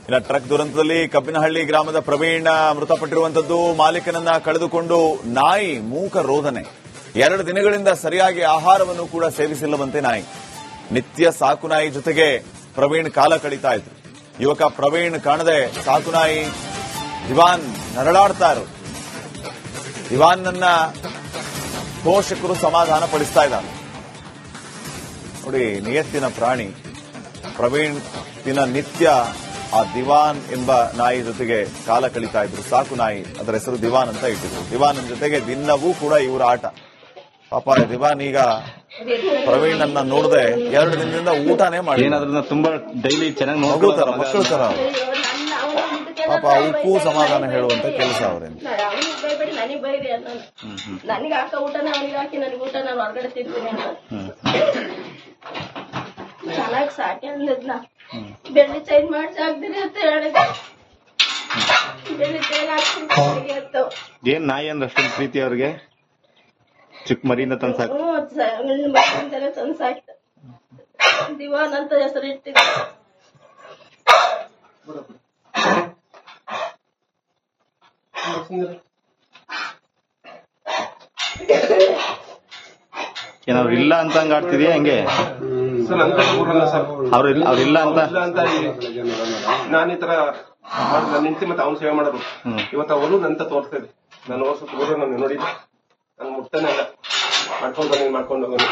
ಇನ್ನು ಟ್ರಕ್ ದುರಂತದಲ್ಲಿ ಕಬ್ಬಿನಹಳ್ಳಿ ಗ್ರಾಮದ ಪ್ರವೀಣ್ ಮೃತಪಟ್ಟಿರುವಂತದ್ದು. ಮಾಲೀಕನನ್ನ ಕಳೆದುಕೊಂಡು ನಾಯಿ ಮೂಕ ರೋದನೆ. 2 ದಿನಗಳಿಂದ ಸರಿಯಾಗಿ ಆಹಾರವನ್ನು ಕೂಡ ಸೇವಿಸಿಲ್ಲವಂತೆ ನಾಯಿ. ನಿತ್ಯ ಸಾಕು ನಾಯಿ ಜೊತೆಗೆ ಪ್ರವೀಣ್ ಕಾಲ ಕಳೀತಾ ಇದ್ರು. ಯುವಕ ಪ್ರವೀಣ್ ಕಾಣದೆ ಸಾಕು ನಾಯಿ ದಿವಾನ್ ನರಳಾಡ್ತಾ ಇರೋದು. ದಿವಾನ್ನನ್ನ ಪೋಷಕರು ಸಮಾಧಾನ ಪಡಿಸ್ತಾ ಇದ್ದಾರೆ. ನೋಡಿ, ನಿಯತ್ತಿನ ಪ್ರಾಣಿ ಪ್ರವೀಣ್ ದಿನ ನಿತ್ಯ ಆ ದಿವಾನ್ ಎಂಬ ನಾಯಿ ಜೊತೆಗೆ ಕಾಲ ಕಳೀತಾ ಇದ್ರು. ಸಾಕು ನಾಯಿ, ಅದರ ಹೆಸರು ದಿವಾನ್ ಅಂತ ಇಟ್ಟಿದ್ರು. ದಿವಾನ್ ಜೊತೆಗೆ ದಿನವೂ ಕೂಡ ಇವರ ಆಟ. ಪಾಪ ದಿವಾನ್ ಈಗ ಪ್ರವೀಣ್ ಅನ್ನ ನೋಡದೆ 2 ದಿನದಿಂದ ಊಟನೇ ಮಾಡಿ ಏನಾದ್ರೂ ತುಂಬಾ ಡೈಲಿ ಚೆನ್ನಾಗಿ ನೋಡ್ಕೋತಾರ, ಮಕ್ಕಳು ತರ ಅವ್ರು. ಪಾಪ ಅವಕ್ಕೂ ಸಮಾಧಾನ ಹೇಳುವಂತ ಕೆಲಸ ಅವರೇನು. ನನಗೆ ಹಾಕ ಊಟನ ಅವನಿಗೆ ಹಾಕಿ ನನಗೆ ಊಟ ನಾನು ಹೊರಗಡೆ ತಿಂತೀನಿ ಅಂತ ಚೆನ್ನಾಗಿ ಸಾಕಿ ಅಂದಿದ್ನ. ಬೆಳ್ಳಿ ಚೈನ್ ಮಾಡ್ಸಿ ಹಾಕ್ದಿರಿ ಅಂತ ಹೇಳಿದೆ. ಬೆಳ್ಳಿ ಚೈನ್ ಹಾಕ್ತೀನಿ ಅಂತ ಏನ್ ನಾಯಿ ಅಂದ್ರೆ ಅಷ್ಟೊಂದು ಪ್ರೀತಿ ಅವ್ರಿಗೆ? ಚಿಕ್ಕ ಮರಿಯಿಂದ ತಂದ್ಸಾಕ ಮಕ್ಕಳಿಂದಲೇ ತಂದ್ಸಾಕ್ತ. ದಿವಾನ್ ಅಂತ ಹೆಸರು ಇಟ್ಟಿದ್ದೆ. ಏನಾದ್ರು ಇಲ್ಲ ಅಂತ ಹಂಗ ಆಡ್ತಿದ್ಯಾ ಹೆಂಗೆ? ಅವ್ರಿಲ್ಲ ಅಂತ ನಾನು ಈ ತರ ನನ್ನ ಹೆಂಡತಿ ಮತ್ತೆ ಅವ್ನು ಸೇವೆ ಮಾಡೋದು. ಇವತ್ತು ಅವನು ನಂತ ತೋರಿಸ್ತಾ ಇದೆ. ನಾನು ವರ್ಷ ಊರು ನಾನು ನೋಡಿದ್ದೆ. ನಾನು ಮುಟ್ತಾನೆ ಇಲ್ಲ, ಮಾಡ್ಕೊಂಡು ಬಂದು ಮಾಡ್ಕೊಂಡು ಹೋಗೋದು.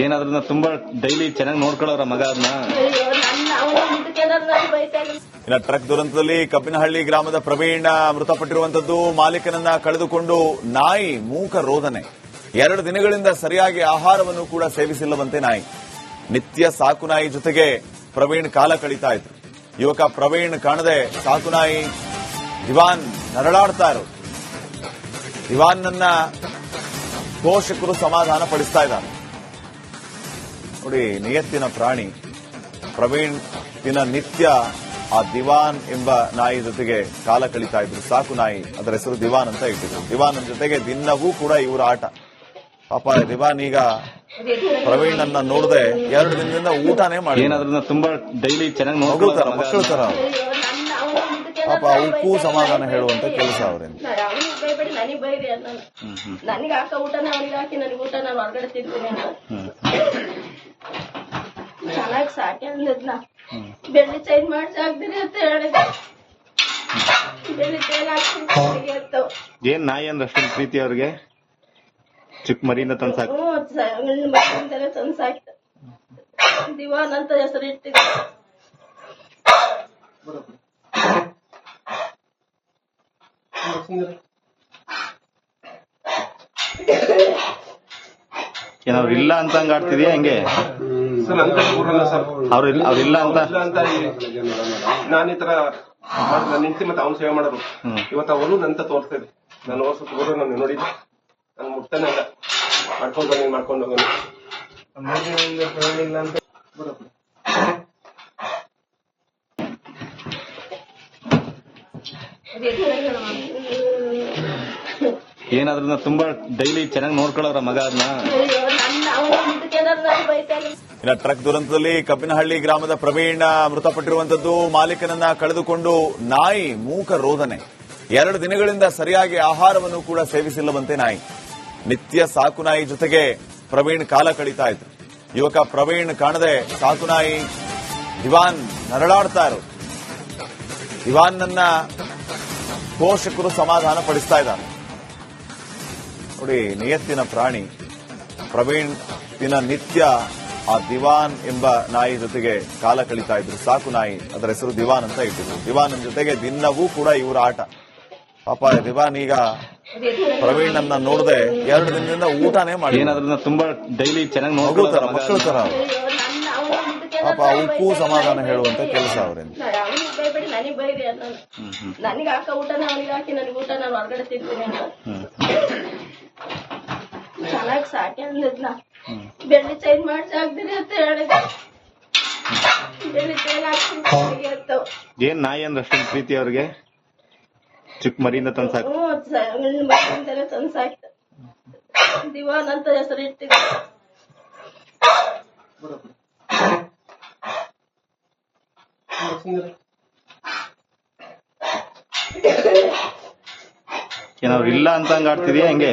ಏನಾದ್ರೂ ತುಂಬಾ ಡೈಲಿ ಚೆನ್ನಾಗಿ ನೋಡ್ಕೊಳ್ಳೋರ ಮಗ ಅದನ್ನ. ಇನ್ನು ಟ್ರಕ್ ದುರಂತದಲ್ಲಿ ಕಬ್ಬಿನಹಳ್ಳಿ ಗ್ರಾಮದ ಪ್ರವೀಣ್ ಮೃತಪಟ್ಟಿರುವಂತದ್ದು. ಮಾಲೀಕನನ್ನ ಕಳೆದುಕೊಂಡು ನಾಯಿ ಮೂಕ ರೋದನೆ. 2 ದಿನಗಳಿಂದ ಸರಿಯಾಗಿ ಆಹಾರವನ್ನು ಕೂಡ ಸೇವಿಸಿಲ್ಲವಂತೆ ನಾಯಿ. ನಿತ್ಯ ಸಾಕು ನಾಯಿ ಜೊತೆಗೆ ಪ್ರವೀಣ್ ಕಾಲ ಕಳೀತಾ ಇದ್ರು. ಯುವಕ ಪ್ರವೀಣ್ ಕಾಣದೆ ಸಾಕು ನಾಯಿ ದಿವಾನ್ ನರಳಾಡ್ತಾ ಇರೋದು. ದಿವಾನ್ನನ್ನ ಪೋಷಕರು ಸಮಾಧಾನ ಪಡಿಸ್ತಾ ಇದ್ದಾರೆ. ನೋಡಿ, ನಿಯತ್ತಿನ ಪ್ರಾಣಿ ಪ್ರವೀಣ್ ದಿನ ನಿತ್ಯ ಆ ದಿವಾನ್ ಎಂಬ ನಾಯಿ ಜೊತೆಗೆ ಕಾಲ ಕಳೀತಾ ಇದ್ರು. ಸಾಕು ನಾಯಿ, ಅದರ ಹೆಸರು ದಿವಾನ್ ಅಂತ ಇಟ್ಟಿದ್ರು. ದಿವಾನ್ ಜೊತೆಗೆ ದಿನವೂ ಕೂಡ ಇವರ ಆಟ. ಪಾಪ ದಿವಾನ್ ಈಗ ಪ್ರವೀಣ್ ಅನ್ನ ನೋಡದೆ 2 ದಿನದಿಂದ ಊಟನೇ ಮಾಡಿ ಏನಾದ್ರೂ ತುಂಬಾ ಡೈಲಿ ಚೆನ್ನಾಗಿ ನೋಡ್ಕೋತಾರ, ಮಕ್ಕಳು ತರ ಅವ್ರು. ಪಾಪ ಅವಕ್ಕೂ ಸಮಾಧಾನ ಹೇಳುವಂತ ಕೆಲಸ ಅವರೇನು. ನನಗೆ ಬೈರಿ ಅಂತ ನನಗೆ ಹಾಕ ಊಟನ ಅವನಿಗೆ ಹಾಕಿ ನನಗೆ ಊಟ ನಾನು ಹೊರಗಡೆ ತಿಂತೀನಿ ಅಂತ ಚೆನ್ನಾಗಿ ಸಾಕಿ ಅಂದಿದ್ನ. ಬೆಳ್ಳಿ ಚೈನ್ ಮಾಡ್ಸಿ ಹಾಕ್ದಿರಿ ಅಂತ ಹೇಳಿದೆ. ಬೆಳ್ಳಿ ಚೈನ್ ಹಾಕ್ತೀನಿ ಅಂತ ಏನ್ ನಾಯಿ ಅಂದ್ರೆ ಅಷ್ಟೊಂದು ಪ್ರೀತಿ ಅವ್ರಿಗೆ? ಚಿಕ್ಕ ಮರಿಯಿಂದ ತಂದ್ಸಾಕ ಮಕ್ಕಳಿಂದಲೇ ತಂದ್ಸಾಕ್ತ. ದಿವಾನ್ ಅಂತ ಹೆಸರು ಇಟ್ಟಿದ್ದೆ. ಏನಾದ್ರು ಇಲ್ಲ ಅಂತ ಹಂಗ ಆಡ್ತಿದ್ಯಾ ಹೆಂಗೆ? ಅವ್ರಿಲ್ಲ ಅಂತ ನಾನು ಈ ತರ ನನ್ನ ಹೆಂಡತಿ ಮತ್ತೆ ಅವ್ನು ಸೇವೆ ಮಾಡೋದು. ಇವತ್ತು ಅವನು ನಂತ ತೋರಿಸ್ತಾ ಇದೆ. ನಾನು ವರ್ಷ ಊರು ನಾನು ನೋಡಿದ್ದೆ. ನಾನು ಮುಟ್ತಾನೆ ಇಲ್ಲ, ಮಾಡ್ಕೊಂಡು ಬಂದು ಮಾಡ್ಕೊಂಡು ಹೋಗೋದು. ಏನಾದ್ರೂ ತುಂಬಾ ಡೈಲಿ ಚೆನ್ನಾಗಿ ನೋಡ್ಕೊಳ್ಳೋರ ಮಗ ಅದನ್ನ. ಇನ್ನು ಟ್ರಕ್ ದುರಂತದಲ್ಲಿ ಕಬ್ಬಿನಹಳ್ಳಿ ಗ್ರಾಮದ ಪ್ರವೀಣ್ ಮೃತಪಟ್ಟಿರುವಂತದ್ದು. ಮಾಲೀಕನನ್ನ ಕಳೆದುಕೊಂಡು ನಾಯಿ ಮೂಕ ರೋದನೆ. 2 ದಿನಗಳಿಂದ ಸರಿಯಾಗಿ ಆಹಾರವನ್ನು ಕೂಡ ಸೇವಿಸಿಲ್ಲವಂತೆ ನಾಯಿ. ನಿತ್ಯ ಸಾಕು ನಾಯಿ ಜೊತೆಗೆ ಪ್ರವೀಣ್ ಕಾಲ ಕಳೀತಾ ಇದ್ರು. ಯುವಕ ಪ್ರವೀಣ್ ಕಾಣದೆ ಸಾಕು ನಾಯಿ ದಿವಾನ್ ನರಳಾಡ್ತಾ ಇರೋದು. ದಿವಾನ್ನನ್ನ ಪೋಷಕರು ಸಮಾಧಾನ ಪಡಿಸ್ತಾ ಇದ್ದಾರೆ. ನೋಡಿ, ನಿಯತ್ತಿನ ಪ್ರಾಣಿ ಪ್ರವೀಣ್ ದಿನ ನಿತ್ಯ ಆ ದಿವಾನ್ ಎಂಬ ನಾಯಿ ಜೊತೆಗೆ ಕಾಲ ಕಳೀತಾ ಇದ್ರು. ಸಾಕು ನಾಯಿ, ಅದರ ಹೆಸರು ದಿವಾನ್ ಅಂತ ಇಟ್ಟಿದ್ರು. ದಿವಾನ್ ಜೊತೆಗೆ ದಿನವೂ ಕೂಡ ಇವರ ಆಟ. ಪಾಪ ದಿವಾನ್ ಈಗ ಪ್ರವೀಣ್ ಅನ್ನ ನೋಡದೆ 2 ದಿನದಿಂದ ಊಟನೇ ಮಾಡಿ ಏನಾದ್ರೂ ತುಂಬಾ ಡೈಲಿ ಚೆನ್ನಾಗಿ ನೋಡ್ಕೋತಾರ, ಮಕ್ಕಳು ತರ ಅವ್ರು. ಪಾಪ ಅವಕ್ಕೂ ಸಮಾಧಾನ ಹೇಳುವಂತ ಕೆಲಸ ಅವರೇನು. ನನಗೆ ಬೈರಿ ಅಂತ ನನಗೆ ಹಾಕ ಊಟನ ಅವನಿಗೆ ಹಾಕಿ ನನಗೆ ಊಟ ನಾನು ಹೊರಗಡೆ ತಿಂತೀನಿ ಅಂತ ಚೆನ್ನಾಗಿ ಸಾಕಿ ಅಂದಿದ್ನ. ಬೆಳ್ಳಿ ಚೈನ್ ಮಾಡ್ಸಿ ಹಾಕ್ದಿರಿ ಅಂತ ಹೇಳಿದೆ. ಬೆಳ್ಳಿ ಚೈನ್ ಹಾಕ್ತೀನಿ ಅಂತ ಏನ್ ನಾಯಿ ಅಂದ್ರೆ ಅಷ್ಟೊಂದು ಪ್ರೀತಿ ಅವ್ರಿಗೆ? ಚಿಕ್ಕ ಮರಿಯಿಂದ ತಂದು ಸಾಕು. ಮನೆಯಿಂದಲೇ ತಂದು ಸಾಕ್ತ ದಿವಾನ್ ಅಂತ ಹೆಸರು ಇಟ್ಟಿದ್ದೆ. ಏನಾದ್ರು ಇಲ್ಲ ಅಂತ ಹಂಗ ಆಡ್ತಿದ್ಯಾ ಹೆಂಗೆ?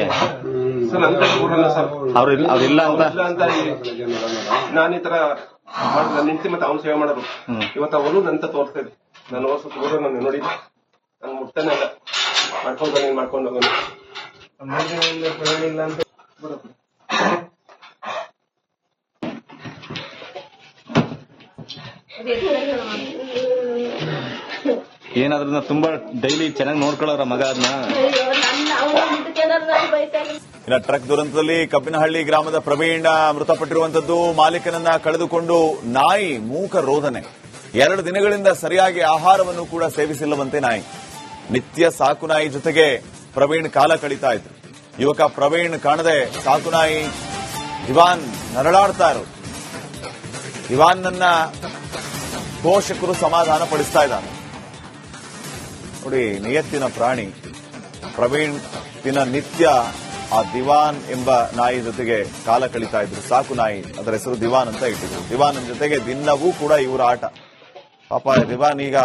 ಸರ್ ನನ್ ಕೈ ಬರಲ್ಲ ಸರ್, ಅವ್ರಿಲ್ಲ ಅಂತ ನಾನು ಈ ತರ ನನ್ನ ಹೆಂಡತಿ ಮತ್ತೆ ಅವ್ನು ಸೇವೆ ಮಾಡೋದು. ಇವತ್ತು ಅವರು ನಂತ ತೋರಿಸ್ತಾ ಇದೆ. ನಾನು ವರ್ಷ ದೂರ ನಾನು ನೋಡಿದ್ದೆ, ನಾನು ಮುಟ್ತಾನೆ ಅಲ್ಲ. ಮಾಡ್ಕೊಂಡು ನೀನ್ ಮಾಡ್ಕೊಂಡು ಹೋಗೋಣ ಅಂತ ಬರುತ್ತೆ. ಏನಾದ್ರೂ ತುಂಬಾ ಡೈಲಿ ಚೆನ್ನಾಗಿ ನೋಡ್ಕೊಳ್ಳೋರ ಮಗ ಅದನ್ನ. ಇನ್ನು ಟ್ರಕ್ ದುರಂತದಲ್ಲಿ ಕಬ್ಬಿನಹಳ್ಳಿ ಗ್ರಾಮದ ಪ್ರವೀಣ್ ಮೃತಪಟ್ಟಿರುವಂತದ್ದು. ಮಾಲೀಕನನ್ನ ಕಳೆದುಕೊಂಡು ನಾಯಿ ಮೂಕ ರೋದನೆ. 2 ದಿನಗಳಿಂದ ಸರಿಯಾಗಿ ಆಹಾರವನ್ನು ಕೂಡ ಸೇವಿಸಿಲ್ಲವಂತೆ ನಾಯಿ. ನಿತ್ಯ ಸಾಕು ನಾಯಿ ಜೊತೆಗೆ ಪ್ರವೀಣ್ ಕಾಲ ಕಳೀತಾ ಇದ್ರು. ಯುವಕ ಪ್ರವೀಣ್ ಕಾಣದೆ ಸಾಕು ನಾಯಿ ದಿವಾನ್ ನರಳಾಡ್ತಾ ಇರೋದು. ದಿವಾನ್ನನ್ನ ಪೋಷಕರು ಸಮಾಧಾನ ಪಡಿಸ್ತಾ ಇದ್ದಾರೆ. ನೋಡಿ, ನಿಯತ್ತಿನ ಪ್ರಾಣಿ ಪ್ರವೀಣ್ ದಿನ ನಿತ್ಯ ಆ ದಿವಾನ್ ಎಂಬ ನಾಯಿ ಜೊತೆಗೆ ಕಾಲ ಕಳೀತಾ ಇದ್ರು. ಸಾಕು ನಾಯಿ, ಅದರ ಹೆಸರು ದಿವಾನ್ ಅಂತ ಇಟ್ಟಿದ್ರು. ದಿವಾನ್ ಜೊತೆಗೆ ದಿನವೂ ಕೂಡ ಇವರ ಆಟ. ಪಾಪ ದಿವಾನ್ ಈಗ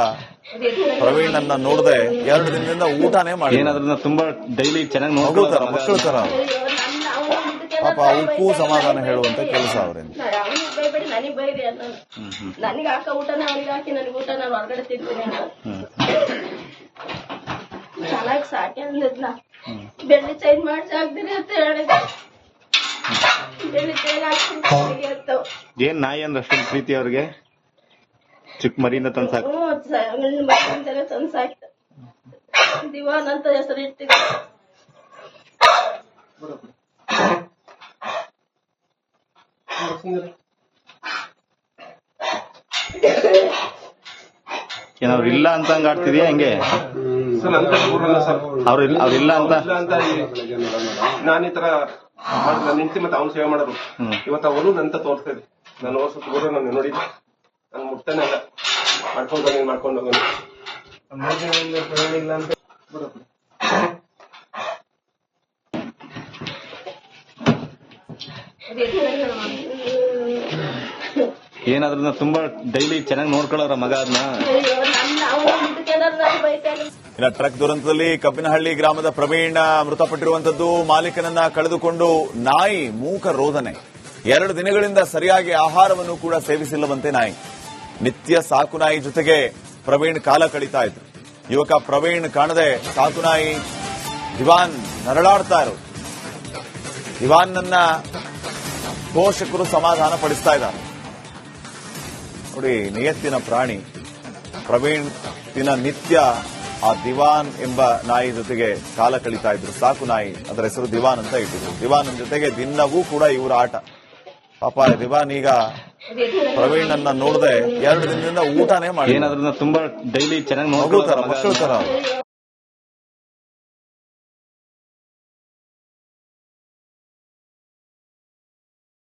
ಪ್ರವೀಣ್ ಅನ್ನ ನೋಡದೆ 2 ದಿನದಿಂದ ಊಟನೇ ಮಾಡಿ. ಏನಾದ್ರೂ ತುಂಬಾ ಡೈಲಿ ಚೆನ್ನಾಗಿ ನೋಡ್ಕೊಳ್ತಾರ ಮಕ್ಕಳು ತರ. ಪಾಪ ಅವಕ್ಕೂ ಸಮಾಧಾನ ಹೇಳುವಂತ ಕೆಲಸ ಅವರಿಂದ. ಅವನಿಗೆ ಬೈಬೇಡಿ, ನನಗ್ ಬೈರಿ ಅಂತ. ನನಗೆ ಹಾಕ ಊಟನ ಅವನಿಗೆ ಹಾಕಿ ನನಗೆ ಊಟ ನಾನು ಹೊರಗಡೆ ತಿಂತೀನಿ ಅಂತ. ಚೆನ್ನಾಗಿ ಸಾಕ್ಯಂದಿದ್ನ. ಬೆಳ್ಳಿ ಚೇಂಜ್ ಮಾಡ್ಸಿ ಹಾಕ್ದಿರಿ ಅಂತ ಹೇಳಿದ. ಬೆಳ್ಳಿ ಚೇಂಜ್ ಹಾಕ್ತೀನಿ ಅಂತ. ಏನ್ ನಾಯಿ ಅಂದ್ರೆ ಅಷ್ಟೊಂದು ಪ್ರೀತಿ ಅವ್ರಿಗೆ? ಚಿಕ್ಕ ಮರಿಯಿಂದ ತಂದು ಸಾಕು. ಮನೆಯಿಂದಲೇ ತಂದು ಸಾಕ್ತ ದಿವಾನ್ ಅಂತ ಹೆಸರು ಇಟ್ಟಿದ್ದೆ. ಏನಾದ್ರು ಇಲ್ಲ ಅಂತ ಹಂಗ ಆಡ್ತಿದ್ಯಾ ಹೆಂಗೆ? ಸರ್ ನನ್ ಕೈ ಬರಲ್ಲ ಸರ್, ಅವ್ರಿಲ್ಲ ಅಂತ ನಾನು ಈ ತರ ನನ್ನ ಹೆಂಡತಿ ಮತ್ತೆ ಅವ್ನು ಸೇವೆ ಮಾಡೋದು. ಇವತ್ತು ಅವರು ನಂತ ತೋರಿಸ್ತಾ ಇದೆ. ನಾನು ವರ್ಷ ದೂರ ನಾನು ನೋಡಿದ್ದೆ, ನಾನು ಮುಟ್ತಾನೆ ಅಲ್ಲ. ಮಾಡ್ಕೊಂಡು ನೀನ್ ಮಾಡ್ಕೊಂಡು ಹೋಗೋಣ ಅಂತ ಬರುತ್ತೆ. ಏನಾದ್ರೂ ತುಂಬಾ ಡೈಲಿ ಚೆನ್ನಾಗಿ ನೋಡ್ಕೊಳ್ಳೋರ ಮಗ ಅದನ್ನ. ಇನ್ನು ಟ್ರಕ್ ದುರಂತದಲ್ಲಿ ಕಬ್ಬಿನಹಳ್ಳಿ ಗ್ರಾಮದ ಪ್ರವೀಣ್ ಮೃತಪಟ್ಟಿರುವಂತದ್ದು. ಮಾಲೀಕನನ್ನ ಕಳೆದುಕೊಂಡು ನಾಯಿ ಮೂಕ ರೋದನೆ. 2 ದಿನಗಳಿಂದ ಸರಿಯಾಗಿ ಆಹಾರವನ್ನು ಕೂಡ ಸೇವಿಸಿಲ್ಲವಂತೆ ನಾಯಿ. ನಿತ್ಯ ಸಾಕು ನಾಯಿ ಜೊತೆಗೆ ಪ್ರವೀಣ್ ಕಾಲ ಕಳೀತಾ ಇದ್ರು. ಯುವಕ ಪ್ರವೀಣ್ ಕಾಣದೆ ಸಾಕು ನಾಯಿ ದಿವಾನ್ ನರಳಾಡ್ತಾ ಇರೋದು. ದಿವಾನ್ನನ್ನ ಪೋಷಕರು ಸಮಾಧಾನ ಪಡಿಸ್ತಾ ಇದ್ದಾರೆ. ನೋಡಿ, ನಿಯತ್ತಿನ ಪ್ರಾಣಿ ಪ್ರವೀಣ್ ದಿನ ನಿತ್ಯ ಆ ದಿವಾನ್ ಎಂಬ ನಾಯಿ ಜೊತೆಗೆ ಕಾಲ ಕಳೀತಾ ಇದ್ರು. ಸಾಕು ನಾಯಿ, ಅದರ ಹೆಸರು ದಿವಾನ್ ಅಂತ ಇಟ್ಟಿದ್ರು. ದಿವಾನ್ ಜೊತೆಗೆ ದಿನವೂ ಕೂಡ ಇವರ ಆಟ. ಪಾಪ ದಿವಾನ್ ಈಗ ಪ್ರವೀಣ್ ಅನ್ನ ನೋಡದೆ 2 ದಿನದಿಂದ ಊಟನೇ ಮಾಡಿ. ಏನಾದ್ರೂ ತುಂಬಾ ಡೈಲಿ ಚೆನ್ನಾಗಿ ನೋಡ್ಕೊಳ್ತಾರ ಮಕ್ಕಳು ತರ.